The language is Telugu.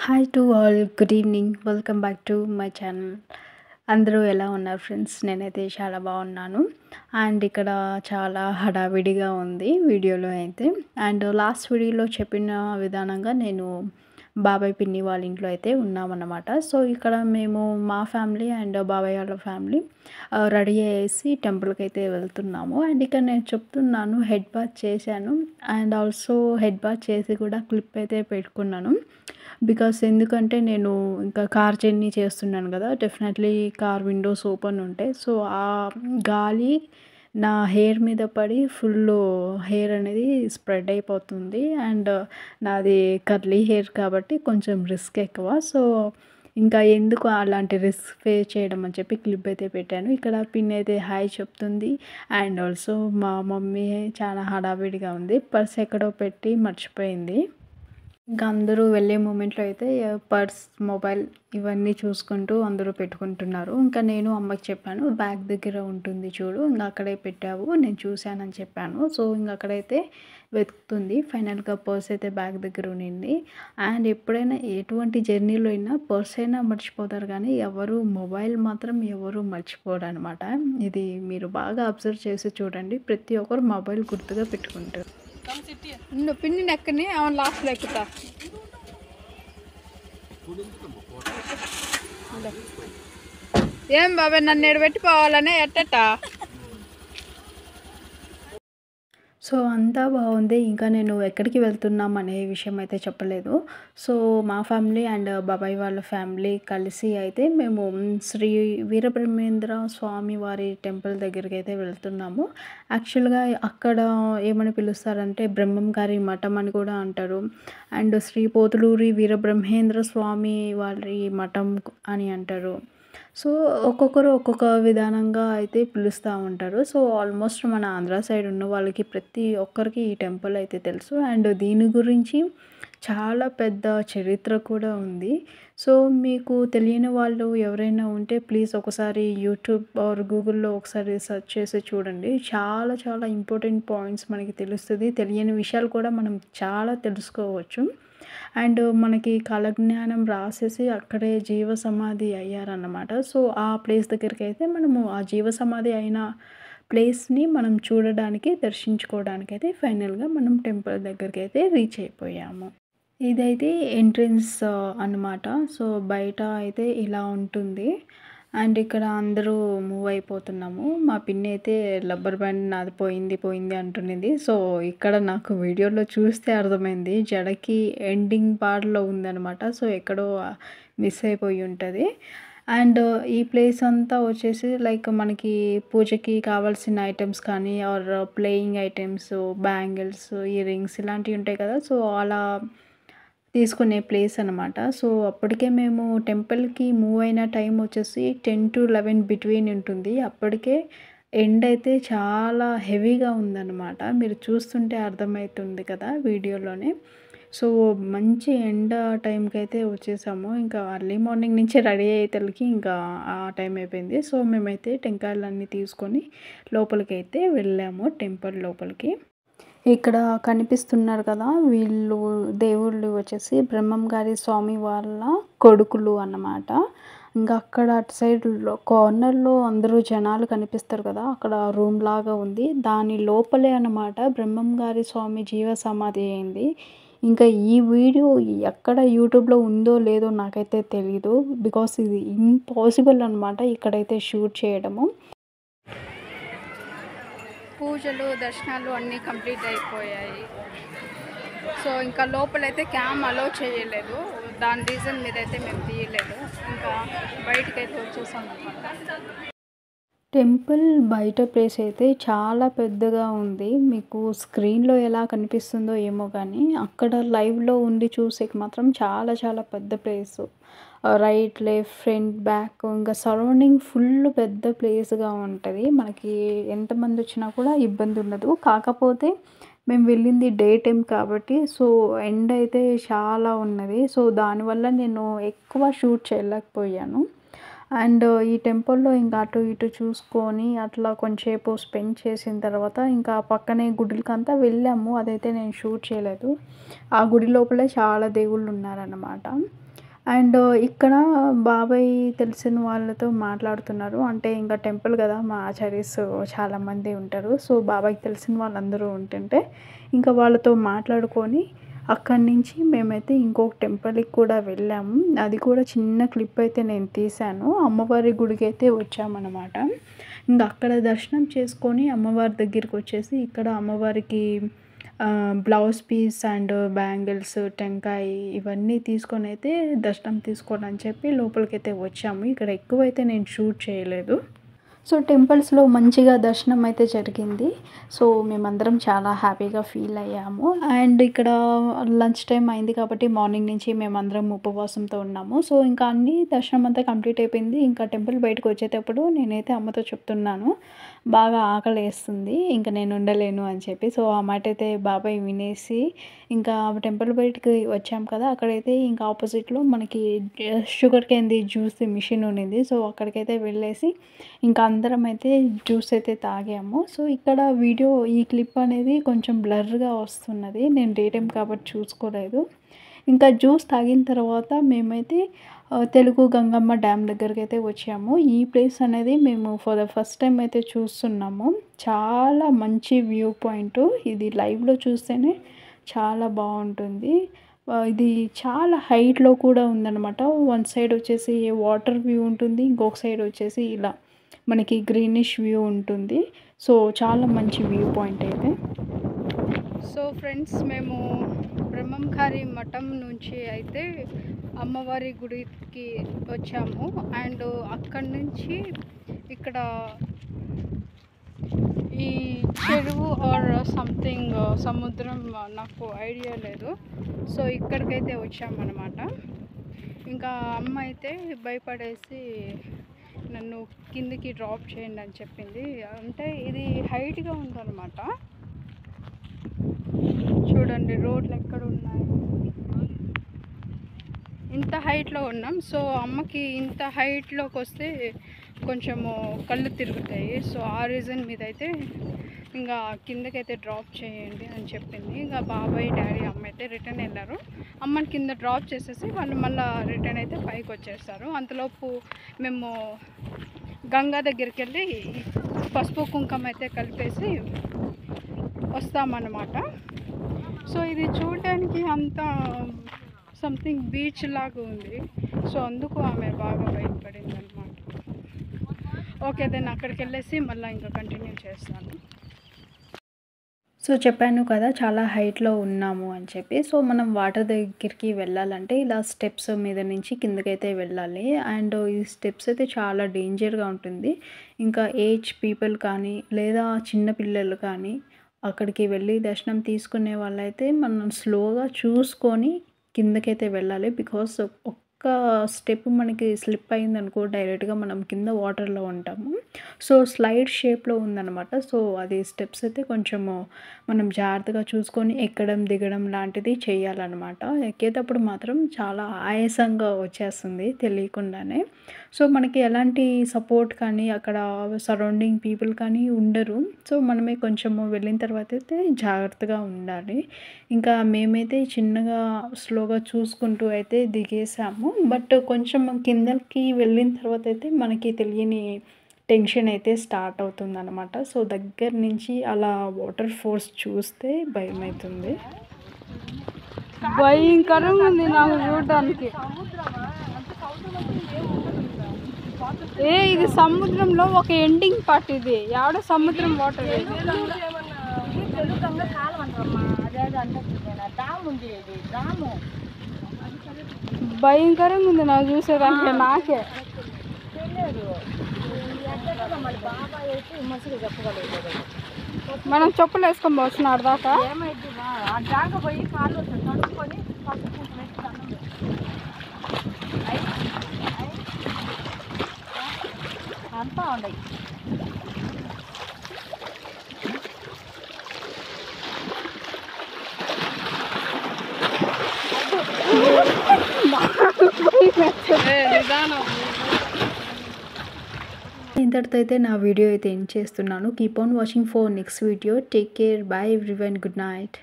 Hi to all. Good evening. Welcome back to my channel. అందరూ ఎలా ఉన్నారు ఫ్రెండ్స్? నేనైతే చాలా బాగున్నాను. అండ్ ఇక్కడ చాలా హడావిడిగా ఉంది వీడియోలో అయితే. అండ్ లాస్ట్ వీడియోలో చెప్పిన విధానంగా నేను బాబాయ్ పిన్ని వాళ్ళ ఇంట్లో అయితే ఉన్నామన్నమాట. సో ఇక్కడ మేము మా ఫ్యామిలీ అండ్ బాబాయ్ వాళ్ళ ఫ్యామిలీ రెడీ అయ్యేసి టెంపుల్కి అయితే వెళ్తున్నాము. అండ్ ఇక్కడ నేను చెప్తున్నాను, హెడ్ బాత్ చేశాను అండ్ ఆల్సో హెడ్ బాత్ చేసి కూడా క్లిప్ అయితే పెట్టుకున్నాను. బికాస్ ఎందుకంటే నేను ఇంకా కార్ జర్నీ చేస్తున్నాను కదా, డెఫినెట్లీ కార్ విండోస్ ఓపెన్ ఉంటాయి. సో ఆ గాలి నా హెయిర్ మీద పడి ఫుల్ హెయిర్ అనేది స్ప్రెడ్ అయిపోతుంది. అండ్ నాది కర్లీ హెయిర్ కాబట్టి కొంచెం రిస్క్ ఎక్కువ. సో ఇంకా ఎందుకు అలాంటి రిస్క్ ఫేస్ చేయడం అని చెప్పి క్లిప్ అయితే పెట్టాను. ఇక్కడ పిన్ అయితే హాయ్ చెప్తుంది. అండ్ ఆల్సో మా మమ్మీ చాలా హడావిడిగా ఉంది, పర్స్ ఎక్కడో పెట్టి మర్చిపోయింది. ఇంకా అందరూ వెళ్ళే మూమెంట్లో అయితే పర్స్, మొబైల్ ఇవన్నీ చూసుకుంటూ అందరూ పెట్టుకుంటున్నారు. ఇంకా నేను అమ్మకి చెప్పాను, బ్యాగ్ దగ్గర ఉంటుంది చూడు, ఇంకా అక్కడే పెట్టావు, నేను చూశానని చెప్పాను. సో ఇంకా అక్కడైతే వెతుకుతుంది. ఫైనల్గా పర్స్ అయితే బ్యాగ్ దగ్గర ఉండింది. అండ్ ఎప్పుడైనా ఎటువంటి జర్నీలో అయినా పర్స్ అయినా మర్చిపోతారు, కానీ ఎవరు మొబైల్ మాత్రం ఎవరు మర్చిపోరు అనమాట. ఇది మీరు బాగా అబ్జర్వ్ చేసి చూడండి, ప్రతి ఒక్కరు మొబైల్ గుర్తుగా పెట్టుకుంటారు. పిన్ని ఎక్కని అవును లాస్ట్లో ఎక్కుతా. ఏం బాబాయ్ నన్ను ఎడబెట్టి పోవాలనే ఎట్టట. సో అంతా బాగుంది. ఇంకా నేను ఎక్కడికి వెళ్తున్నాం అనే విషయం అయితే చెప్పలేదు. సో మా ఫ్యామిలీ అండ్ బాబాయ్ వాళ్ళ ఫ్యామిలీ కలిసి అయితే మేము శ్రీ వీరబ్రహ్మేంద్ర స్వామి వారి టెంపుల్ దగ్గరికి అయితే వెళ్తున్నాము. యాక్చువల్గా అక్కడ ఏమని పిలుస్తారంటే బ్రహ్మం గారి మఠం అని కూడా అంటారు. అండ్ శ్రీ పోతులూరి వీరబ్రహ్మేంద్ర స్వామి వారి మఠం అని అంటారు. సో ఒక్కొక్కరు ఒక్కొక్క విధానంగా అయితే పిలుస్తూ ఉంటారు. సో ఆల్మోస్ట్ మన ఆంధ్ర సైడ్ ఉన్న వాళ్ళకి ప్రతి ఒక్కరికి ఈ టెంపుల్ అయితే తెలుసు. అండ్ దీని గురించి చాలా పెద్ద చరిత్ర కూడా ఉంది. సో మీకు తెలియని వాళ్ళు ఎవరైనా ఉంటే ప్లీజ్ ఒకసారి యూట్యూబ్ ఆర్ గూగుల్లో ఒకసారి సెర్చ్ చేసి చూడండి. చాలా చాలా ఇంపార్టెంట్ పాయింట్స్ మనకి తెలుస్తుంది. తెలియని విషయాలు కూడా మనం చాలా తెలుసుకోవచ్చు. అండ్ మనకి కాలజ్ఞానం రాసేసి అక్కడే జీవ సమాధి అయ్యారన్నమాట. సో ఆ ప్లేస్ దగ్గరికి అయితే మనము ఆ జీవ సమాధి అయిన ప్లేస్ని మనం చూడడానికి, దర్శించుకోవడానికి అయితే ఫైనల్గా మనం టెంపుల్ దగ్గరికి అయితే రీచ్ అయిపోయాము. ఇదైతే ఎంట్రన్స్ అన్నమాట. సో బయట అయితే ఇలా ఉంటుంది. అండ్ ఇక్కడ అందరూ మూవ్ అయిపోతున్నాము. మా పిన్ని అయితే రబ్బర్ బ్యాండ్ నాది పోయింది పోయింది అంటున్నది. సో ఇక్కడ నాకు వీడియోలో చూస్తే అర్థమైంది, జడకి ఎండింగ్ పార్ట్లో ఉందన్నమాట. సో ఎక్కడో మిస్ అయిపోయి ఉంటుంది. అండ్ ఈ ప్లేస్ అంతా వచ్చేసి లైక్ మనకి పూజకి కావాల్సిన ఐటమ్స్ కానీ or playing items, bangles, earrings ఇలాంటివి ఉంటాయి కదా. సో అలా తీసుకునే ప్లేస్ అనమాట. సో అప్పటికే మేము టెంపుల్కి మూవ్ అయిన టైం వచ్చేసి 10 to 11 బిట్వీన్ ఉంటుంది. అప్పటికే ఎండ్ అయితే చాలా హెవీగా ఉందన్నమాట. మీరు చూస్తుంటే అర్థమవుతుంది కదా వీడియోలోనే. సో మంచి ఎండ టైంకి అయితే వచ్చేసాము. ఇంకా అర్లీ మార్నింగ్ నుంచి రెడీ అయ్యేతలకి ఇంకా ఆ టైం అయిపోయింది. సో మేమైతే టెంకాయలన్నీ తీసుకొని లోపలికైతే వెళ్ళాము, టెంపుల్ లోపలికి. ఇక్కడ కనిపిస్తున్నారు కదా, వీళ్ళు దేవుళ్ళు వచ్చేసి బ్రహ్మం గారి స్వామి వాళ్ళ కొడుకులు అన్నమాట. ఇంకా అక్కడ అటు సైడ్ కార్నర్లో అందరూ జనాలు కనిపిస్తారు కదా, అక్కడ రూమ్ లాగా ఉంది. దాని లోపలే అన్నమాట బ్రహ్మం గారి స్వామి జీవ సమాధి అయింది. ఇంకా ఈ వీడియో ఎక్కడ యూట్యూబ్లో ఉందో లేదో నాకైతే తెలీదు, బికాస్ ఇది ఇంపాసిబుల్ అనమాట ఇక్కడైతే షూట్ చేయడము. పూజలు, దర్శనాలు అన్నీ కంప్లీట్ అయిపోయాయి. సో ఇంకా లోపలైతే క్యామ్ అలో చేయలేదు. దాని రీజన్ మీద అయితే మేము తీయలేదు. ఇంకా బయటకైతే వచ్చేసాం అనమాట. టెంపుల్ బయట ప్లేస్ అయితే చాలా పెద్దగా ఉంది. మీకు స్క్రీన్లో ఎలా కనిపిస్తుందో ఏమో కానీ అక్కడ లైవ్లో ఉండి చూసేకి మాత్రం చాలా చాలా పెద్ద place. Right, left, front, back ఇంకా సరౌండింగ్ ఫుల్ పెద్ద ప్లేస్గా ఉంటుంది. మనకి ఎంతమంది వచ్చినా కూడా ఇబ్బంది ఉండదు. కాకపోతే మేము వెళ్ళింది డే టైం కాబట్టి సో ఎండ్ అయితే చాలా ఉన్నది. సో దానివల్ల నేను ఎక్కువ షూట్ చేయలేకపోయాను. అండ్ ఈ టెంపుల్లో ఇంకా అటు ఇటు చూసుకొని అట్లా కొంచెంసేపు స్పెండ్ చేసిన తర్వాత ఇంకా పక్కనే గుడికంతా వెళ్ళాము. అదైతే నేను షూట్ చేయలేదు. ఆ గుడి లోపలే చాలా దేవుళ్ళు ఉన్నారన్నమాట. అండ్ ఇక్కడ బాబాయ్ తెలిసిన వాళ్ళతో మాట్లాడుతున్నారు. అంటే ఇంకా టెంపుల్ కదా! మా ఆచార్యస్ చాలామంది ఉంటారు. సో, బాబాయ్‌కి తెలిసిన వాళ్ళందరూ ఉంటుంటే ఇంకా వాళ్ళతో మాట్లాడుకొని అక్కడి నుంచి మేమైతే ఇంకొక టెంపుల్‌కి కూడా వెళ్ళాము. అది కూడా చిన్న క్లిప్ అయితే నేను తీశాను. అమ్మవారి గుడికైతే వచ్చామనమాట. ఇంక అక్కడ దర్శనం చేసుకొని అమ్మవారి దగ్గరికొచ్చేసి ఇక్కడ అమ్మవారికి బ్లౌజ్ పీస్ అండ్ బ్యాంగిల్స్, టెంకాయ ఇవన్నీ తీసుకొనైతే దర్శనం తీసుకోవాలని చెప్పి లోపలికైతే వచ్చాము. ఇక్కడ ఎక్కువైతే నేను షూట్ చేయలేదు. సో, టెంపుల్స్‌లో మంచిగా దర్శనం అయితే జరిగింది. సో, మేమందరం చాలా హ్యాపీగా ఫీల్ అయ్యాము. అండ్ ఇక్కడ లంచ్ టైమ్ అయింది కాబట్టి మార్నింగ్ నుంచి మేమందరం ఉపవాసంతో ఉన్నాము. సో, ఇంకా అన్నీ దర్శనం అంతా కంప్లీట్ అయిపోయింది. ఇంకా టెంపుల్ బయటకు వచ్చేటప్పుడు నేనైతే అమ్మతో చెప్తున్నాను, బాగా ఆకలేస్తుంది, ఇంక నేను ఉండలేను అని చెప్పి. సో, ఆ మాట అయితే బాబాయ్ వినేసి ఇంకా టెంపుల్ బయటికి వచ్చాం కదా! అక్కడైతే ఇంకా ఆపోజిట్‌లో మనకి షుగర్ కేన్‌ది జ్యూస్ మిషన్ ఉండింది. సో, అక్కడికైతే వెళ్ళేసి ఇంకా అందరం అయితే జ్యూస్ అయితే తాగాము. సో, ఇక్కడ వీడియో ఈ క్లిప్ అనేది కొంచెం బ్లర్‌గా వస్తున్నది. నేను డే టైమ్ కాబట్టి చూసుకోలేదు. ఇంకా జ్యూస్ తాగిన తర్వాత మేమైతే తెలుగు గంగమ్మ డ్యామ్ దగ్గరికైతే వచ్చాము. ఈ ప్లేస్ అనేది మేము ఫర్ ద ఫస్ట్ టైమ్ అయితే చూస్తున్నాము. చాలా మంచి వ్యూ పాయింట్. ఇది లైవ్‌లో చూస్తేనే చాలా బావుంటుంది. ఇది చాలా హైట్‌లో కూడా ఉందనమాట. వన్ సైడ్ వచ్చేసి వాటర్ వ్యూ ఉంటుంది. ఇంకొక సైడ్ వచ్చేసి ఇలా మనకి గ్రీనిష్ వ్యూ ఉంటుంది. సో, చాలా మంచి వ్యూ పాయింట్ అయితే. సో ఫ్రెండ్స్, మేము బ్రహ్మంగారి మఠం నుంచి అయితే అమ్మవారి గుడికి వచ్చాము. అండ్ అక్కడి నుంచి ఇక్కడ ఈ చెరువు ఆర్ సంథింగ్ సముద్రం, నాకు ఐడియా లేదు. సో, ఇక్కడికైతే వచ్చామన్నమాట. ఇంకా అమ్మ అయితే భయపడేసి నన్ను కిందికి డ్రాప్ చేయండి అని చెప్పింది. అంటే ఇది హైట్గా ఉందన్నమాట. చూడండి రోడ్లు ఎక్కడ ఉన్నాయి. ఇంత హైట్లో ఉన్నాం. సో, అమ్మకి ఇంత హైట్లోకి వస్తే కొంచెము కళ్ళు తిరుగుతాయి. సో, ఆ రీజన్ మీద అయితే ఇంకా కిందకైతే డ్రాప్ చేయండి అని చెప్పింది. ఇంకా బాబాయ్, డాడీ, అమ్మ అయితే రిటర్న్ వెళ్ళారు. అమ్మని కింద డ్రాప్ చేసేసి వాళ్ళు మళ్ళీ రిటర్న్ అయితే పైకి వచ్చేస్తారు. అంతలోపు మేము గంగా దగ్గరికి వెళ్ళి పసుపు కుంకుమ అయితే కలిపేసి వస్తామన్నమాట. సో, ఇది చూడడానికి అంతా సంథింగ్ బీచ్ లాగా ఉంది. సో, అందుకు ఆమె బాగా భయపడింది అనమాట. ఓకే, దెన్ అక్కడికి వెళ్ళేసి మళ్ళీ ఇంకా కంటిన్యూ చేస్తాను. సో, చెప్పాను కదా చాలా హైట్‌లో ఉన్నాము అని చెప్పి. సో, మనం వాటర్ దగ్గరికి వెళ్ళాలంటే ఇలా స్టెప్స్ మీద నుంచి కిందకైతే వెళ్ళాలి. అండ్ ఈ స్టెప్స్ అయితే చాలా డేంజర్‌గా ఉంటుంది. ఇంకా ఏజ్ పీపుల్ కానీ లేదా చిన్న పిల్లలు కానీ అక్కడికి వెళ్ళి దర్శనం తీసుకునే వాళ్ళైతే మనం స్లోగా చూసుకొని కిందకైతే వెళ్ళాలి. బికాస్ ఒక్క స్టెప్ మనకి స్లిప్ అయిందనుకో డైరెక్ట్‌గా మనం కింద వాటర్‌లో ఉంటాము. సో, స్లైడ్ షేప్‌లో ఉందన్నమాట. సో, అది స్టెప్స్ అయితే కొంచెము మనం జాగ్రత్తగా చూసుకొని ఎక్కడం, దిగడం లాంటిది చేయాలన్నమాట. ఎక్కేటప్పుడు మాత్రం చాలా ఆయాసంగా వచ్చేస్తుంది తెలియకుండానే. సో, మనకి ఎలాంటి సపోర్ట్ కానీ అక్కడ సరౌండింగ్ పీపుల్ కానీ ఉండరు. సో, మనమే కొంచెము వెళ్ళిన తర్వాత అయితే జాగ్రత్తగా ఉండాలి. ఇంకా మేమైతే చిన్నగా స్లోగా చూసుకుంటూ అయితే దిగేసాము. బట్ కొంచెం కిందకి వెళ్ళిన తర్వాత అయితే మనకి తెలియని టెన్షన్ అయితే స్టార్ట్ అవుతుందన్నమాట. సో, దగ్గర నుంచి అలా వాటర్ ఫోర్స్ చూస్తే భయమవుతుంది. భయంకరంగా ఉంది నాకు చూడడానికి. ఇది సముద్రంలో ఒక ఎండింగ్ పార్ట్. ఇది ఎవడ సముద్రం వాటర్. భయంకరంగా ఉంది నాకు చూసేదానికి. నాకే మనం చెప్పులు వేసుకొని పోతున్నాడు దాకా పోయి కాళ్ళు కడుక్కొని అంతా ఉన్నాయి. ఇంతటితో అయితే నా వీడియో అయితే ఎండ్ చేస్తున్నాను. Keep on watching for next video. Take care. By everyone. Good night.